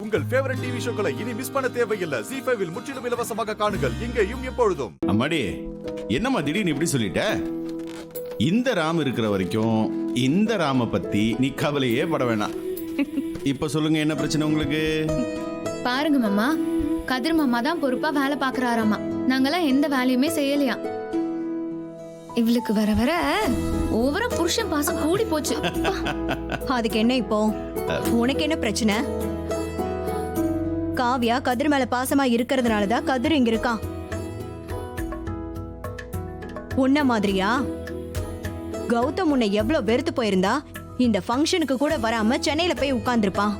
உங்கள் favourite TV ஷோக்களை இனி miss பண்ண தேவையில்லை. ZEE5 இல் முற்றிலும் இலவசமாக காணுங்கள், இங்கேயும் எப்பொழுதும். அம்மாடி, என்னம்மா திடீர்னு இப்படி சொல்லிட்ட? இந்த ராம் இருக்கிற வரைக்கும் இந்த ராம பத்தி நீ கவலையே பட வேணாம். இப்ப சொல்லுங்க, என்ன பிரச்சனை உங்களுக்கு? பாருங்க மாமா, கதிர் மாமா தான் பொறுப்பா வேலை பாக்குறாராமா. நாங்கெல்லாம் எந்த வேலையுமே செய்யலையா. இவளுக்கு வர வர ஓவரா புருஷன் பாசம் கூடி போச்சு. அதுக்கு என்ன இப்போ? உனக்கு என்ன பிரச்சனை? காவியா கதிர் மேல பாசமா இருக்கிறதுனாலதான் கதிர் இங்க இருக்கான். உன்ன மாதிரியா? கௌதம் உன்னை எவ்வளவு வெறுத்து போயிருந்தா இந்த ஃபங்க்ஷனுக்கு கூட வராம சென்னையில போய் உட்கார்ந்துருப்பான்.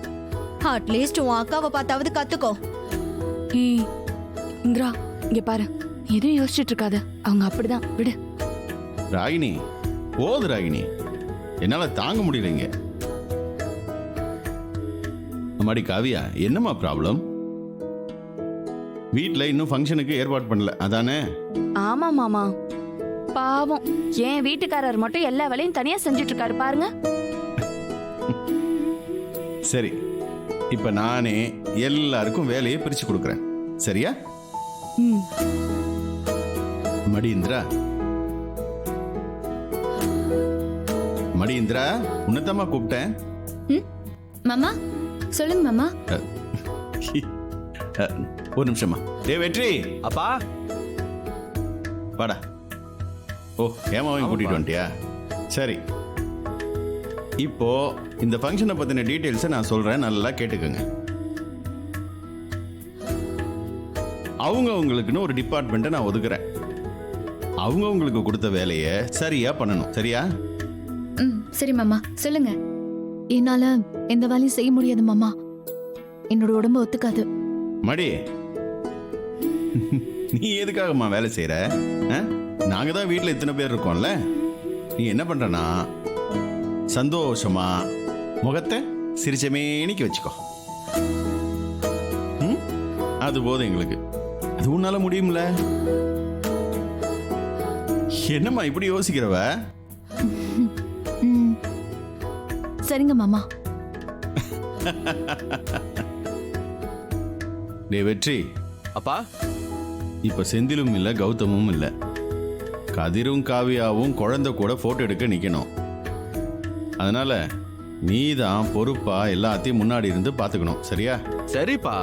அட்லீஸ்ட் உன் அக்காவை பார்த்தாவது கத்துக்கோ. ஏய் இந்திரா, இங்க பாரு, எதுவும் யோசிச்சுட்டு இருக்காத. அவங்க அப்படிதான், விடு. ராகினி, போது ராகினி, என்னால தாங்க முடியலைங்க. அம்மாடி காவியா, என்னம்மா ப்ராப்ளம்? வீட்ல இன்னும் ஃபங்க்ஷனுக்கு ஏற்பாடு பண்ணல, அதானே? ஆமா மாமா, பாவம் என் வீட்டுக்காரர் மட்டும் எல்லா வேலையும் தனியா செஞ்சுட்டு இருக்காரு பாருங்க. சரி, இப்ப நானே எல்லாருக்கும் வேலையை பிரிச்சு கொடுக்கறேன், சரியா? மடி இந்திரா, மடி இந்திரா, உன்னதமா கூப்பிட்டேன். மாமா சொல்லுங்க மாமா. ஒரு நிமிஷமா. வெற்றி அப்பா, வாடா. ஓ, ஏமாவையும் கூட்டிட்டு வந்துட்டியா? சரி, இப்போ இந்த ஃபங்க்ஷனை பத்தின டீடைல்ஸை நான் சொல்றேன், நல்லா கேட்டுக்கோங்க. அவங்களுக்குன்னு ஒரு டிபார்ட்மெண்ட்டை நான் ஒதுக்குறேன். அவங்களுக்கு கொடுத்த வேலையை சரியா பண்ணணும், சரியா? சரி மாமா, சொல்லுங்க. என்னால எந்த வேலையும் செய்ய முடியாது மாமா, என்னோட உடம்பு ஒத்துக்காது. மடி, நீ எதுக்காகம்மா வேலை செய்யற? நாங்க தான் வீட்டில் இத்தனை பேர் இருக்கோம்ல. நீ என்ன பண்றனா, சந்தோஷமா முகத்தை சிரிச்சமேனிக்கு வச்சுக்கோ. அது போதும் எங்களுக்கு. அது உன்னால முடியும்ல? என்னம்மா இப்படி யோசிக்கிறவ? சரிங்க மாமா. டே வெற்றி. அப்பா, இப்ப செந்திலும் இல்ல, கௌதமும் இல்ல. கதிரும் காவியாவும் குழந்தை கூட போட்டோ எடுக்க நிக்கணும். அதனால நீ தான் பொறுப்பா எல்லாத்தையும் முன்னாடி இருந்து பாத்துக்கணும், சரியா? சரிப்பா,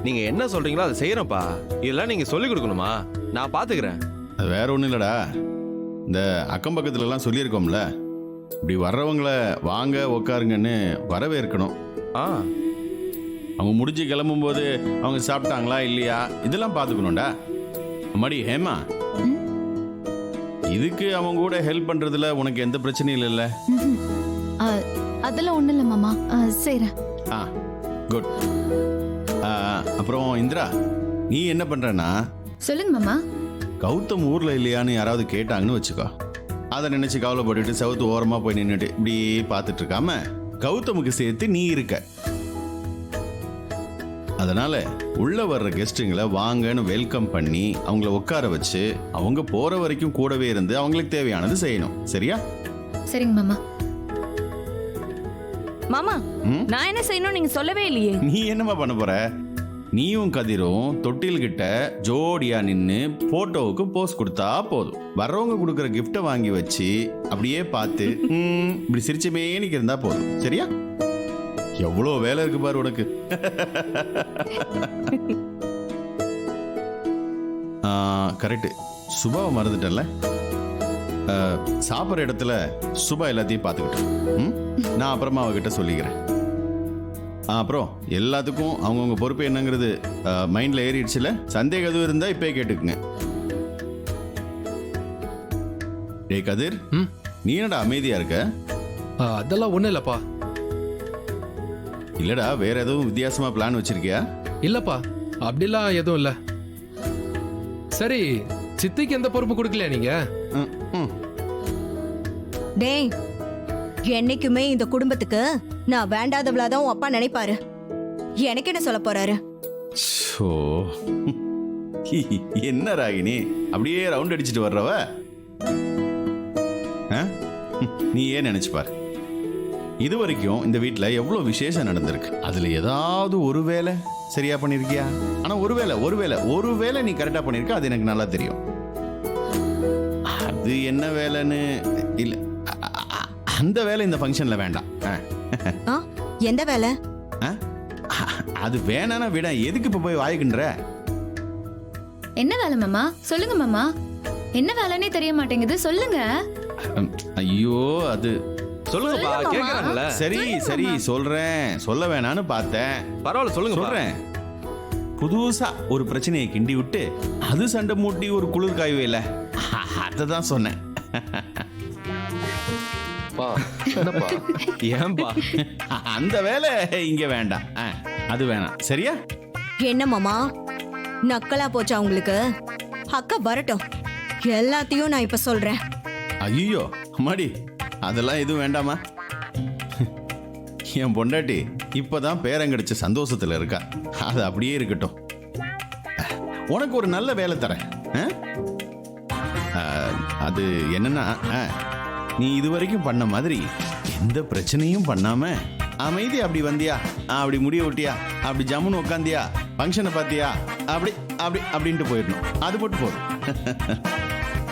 நீங்க என்ன சொல்றீங்களோ அதை செய்யறேன்ப்பா. இதெல்லாம் நீங்க சொல்லி கொடுக்கணுமா? நான் பாத்துக்கிறேன். அது வேற ஒண்ணும் இல்லடா, இந்த அக்கம் பக்கத்துல எல்லாம் சொல்லியிருக்கோம்ல, இப்படி வர்றவங்கள வாங்க உக்காருங்கன்னு வரவேற்கணும். அவங்க முடிஞ்சு கிளம்பும் போது அவங்க சாப்பிட்டாங்களா இல்லையா இதெல்லாம் பாத்துக்கணும்டா. மடி ஹேமா, இதுக்கு அவங்க கூட ஹெல்ப் பண்றதுல உனக்கு எந்த பிரச்சனையும் இல்லைல்ல? அதெல்லாம் ஒண்ணு இல்ல மாமா, செய்றேன். குட். அப்புறம் இந்திரா, நீ என்ன பண்றனா? சொல்லுங்க மாமா. கௌதம் ஊர்ல இல்லையான்னு யாராவது கேட்டாங்கன்னு வச்சுக்கோ, அதை நினைச்சு கவலைப்பட்டுட்டு செவுத்து ஓரமா போய் நின்றுட்டு இப்படி பார்த்துட்டு இருக்காம கௌதமுக்கு சேர்த்து நீ இருக்க. அதனால உள்ள வர்ற கெஸ்ட்டுங்களை வாங்கன்னு வெல்கம் பண்ணி அவங்கள உட்கார வச்சு அவங்க போற வரைக்கும் கூடவே இருந்து அவங்களுக்கு தேவையானது செய்யணும், சரியா? சரிங்க மாமா. மாமா, நான் என்ன செய்யணும் நீங்க சொல்லவே இல்லையே. நீ என்னமா பண்ண போற? நீயும் கதிரும் தொட்டில் கிட்ட ஜோடியா நின்னு போட்டோவுக்கு போஸ் கொடுத்தா போதும். வர்றவங்க கொடுக்கற கிஃப்ட வாங்கி வச்சு அப்படியே பார்த்து இப்படி சிரிச்சமேனிக்கு இருந்தா போதும், சரியா? எவ்வளோ வேலை இருக்கு பாரு உனக்கு. கரெக்ட், சுபாவை மறந்துட்டல. சாப்பிட்ற இடத்துல சுபா எல்லாத்தையும் பார்த்துக்கிட்டோம். நான் அப்புறமா அவகிட்ட சொல்லிக்கிறேன். அப்புறம் எல்லாத்துக்கும் அவங்கவுங்க பொறுப்பு என்னங்கிறது மைண்ட்ல ஏறிடுச்சுல. சந்தேகம் எதுவும் இருந்தா இப்பே கேட்டுக்குங்க. டே கதிர், நீ என்னடா அமைதியா இருக்க? அதெல்லாம் ஒண்ணும் இல்லப்பா. இல்லடா, வேற எதுவும் வித்தியாசமா பிளான் வச்சிருக்கியா? இல்லப்பா, அப்படிலாம் எதுவும் இல்ல. சரி, சித்திக்கு எந்த பொறுப்பு கொடுக்கலையா நீங்க? டேய், என்னைக்குமே இந்த குடும்பத்துக்கு நான் வேண்டாதவளாதான் உன் அப்பா நினைப்பாரு. எனக்கு என்ன சொல்ல போறாரு? என்ன ராகினி அப்படியே ரவுண்ட் அடிச்சுட்டு வர்றவ? நீ ஏன் நினைச்சு பாரு. இது வரைக்கும் இந்த வீட்டில் எவ்வளோ விசேஷம் நடந்திருக்கு அதில் ஏதாவது ஒரு வேலை சரியா பண்ணியிருக்கியா? ஆனால் ஒருவேளை நீ கரெக்டாக பண்ணியிருக்க, அது எனக்கு நல்லா தெரியும். அது என்ன வேலைன்னு இல்லை, அந்த வேலை இந்த ஃபங்க்ஷனில் வேண்டாம். எந்த வேலை? அது வேணானா விட, எதுக்கு இப்போ போய் வாய்க்கின்ற? என்ன வேலை மாமா? சொல்லுங்க மாமா. என்ன வேலைன்னே தெரிய மாட்டேங்குது, சொல்லுங்க. ஐயோ, அது சொல்லுங்கப்பா, சொல்லுங்க மாமா. கேக்குறாங்கல்ல. சரி சொல்றேன். சொல்ல வேணான்னு பார்த்தேன். பரவாயில்ல, சொல்லுங்க. சொல்றேன். புதுசா ஒரு பிரச்சனையை கிண்டி விட்டு அது சண்டை மூட்டி ஒரு குளிர் காயவே இல்லை, அதை தான் சொன்னேன். ஏன்பா அந்த வேலை இங்க வேண்டாம், அது வேணாம். சரியா? என்ன மாமா நக்கலா போச்சா உங்களுக்கு? அக்கா வரட்டும், எல்லாத்தையும் நான் இப்ப சொல்றேன். ஐயோ அம்மாடி, அதெல்லாம் எதுவும் வேண்டாமா? என் பொண்டாட்டி இப்பதான் பேரன் கிடைச்ச சந்தோஷத்துல இருக்கா, அது அப்படியே இருக்கட்டும். உனக்கு ஒரு நல்ல வேலை தரேன். அது என்னன்னா, நீ இதுவரைக்கும் பண்ண மாதிரி எந்த பிரச்சனையும் பண்ணாம அமைதி அப்படி வந்தியா, அப்படி முடிய விட்டியா, அப்படி ஜம்முன்னு உட்காந்தியா, ஃபங்க்ஷனை பார்த்தியா, அப்படி அப்படி அப்படின்ட்டு போயிடணும். அது மட்டும் போதும்.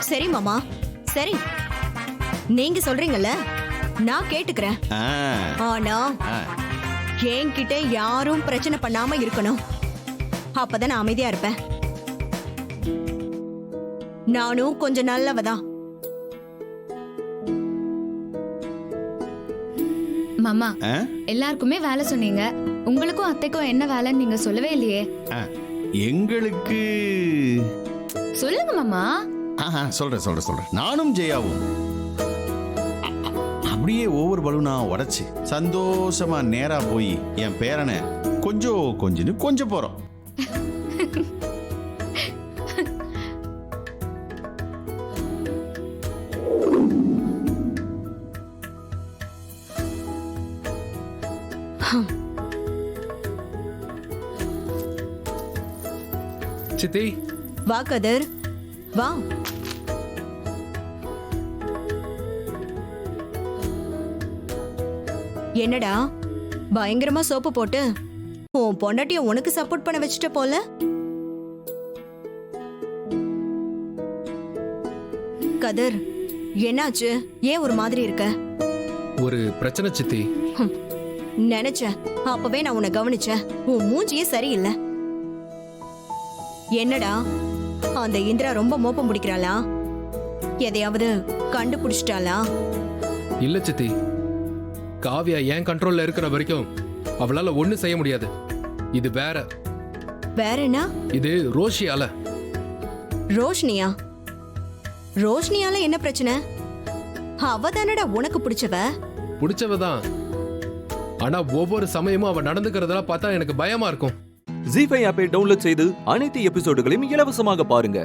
சரி மாமா, சரி நீங்க சொல்றீங்கல்ல, நான் கேட்டுக்கிறேன். ஆனா என்கிட்ட யாரும் பிரச்சனை பண்ணாம இருக்கணும், அப்பதான் நான் அமைதியா இருப்பேன். நானும் கொஞ்சம் நல்லவதான். மாமா, எல்லாருக்குமே வேலை சொன்னீங்க, உங்களுக்கும் அத்தைக்கும் என்ன வேலைன்னு நீங்க சொல்லவே இல்லையே. எங்களுக்கு சொல்லுங்க மாமா. சொல்றேன். நானும் ஜெயாவும் அப்படியே ஒவ்வொரு பலூனா உடைச்சு சந்தோஷமா நேரா போய் என் பேரனை கொஞ்சம் போறோம். சித்தி, வா கதிர், வா. என்னடா பயங்கரமா சோப்பு போட்டு உன் பொண்டாட்டிய உனக்கு சப்போர்ட் பண்ண வச்சுட்ட போல. கதிர், என்னாச்சு? ஏன் ஒரு மாதிரி இருக்க? ஒரு பிரச்சனை சித்தி. நினைச்சேன், அப்பவே நான் உன்னை கவனிச்சேன். உன் மூஞ்சியே சரியில்லை. என்னடா அந்த இந்திரா ரொம்ப மோப்பம் பிடிக்கிறாளா? எதையாவது கண்டுபிடிச்சிட்டாளா? இல்ல சித்தி, காவியா என் கண்ட்ரோல்ல இருக்கிற வரைக்கும் அவளால ஒண்ணு செய்ய முடியாது. இது வேற. வேற என்ன? இது ரோஷியால. ரோஷினியா? ரோஷினியால என்ன பிரச்சனை? அவ தானடா உனக்கு பிடிச்சவ. பிடிச்சவதான், ஆனா ஒவ்வொரு சமயமும் அவ நடந்துக்கிறதெல்லாம் பார்த்தா எனக்கு பயமா இருக்கும். ஜீ5 ஆப்பை டவுன்லோட் செய்து அனைத்து எபிசோடுகளையும் இலவசமாக பாருங்க.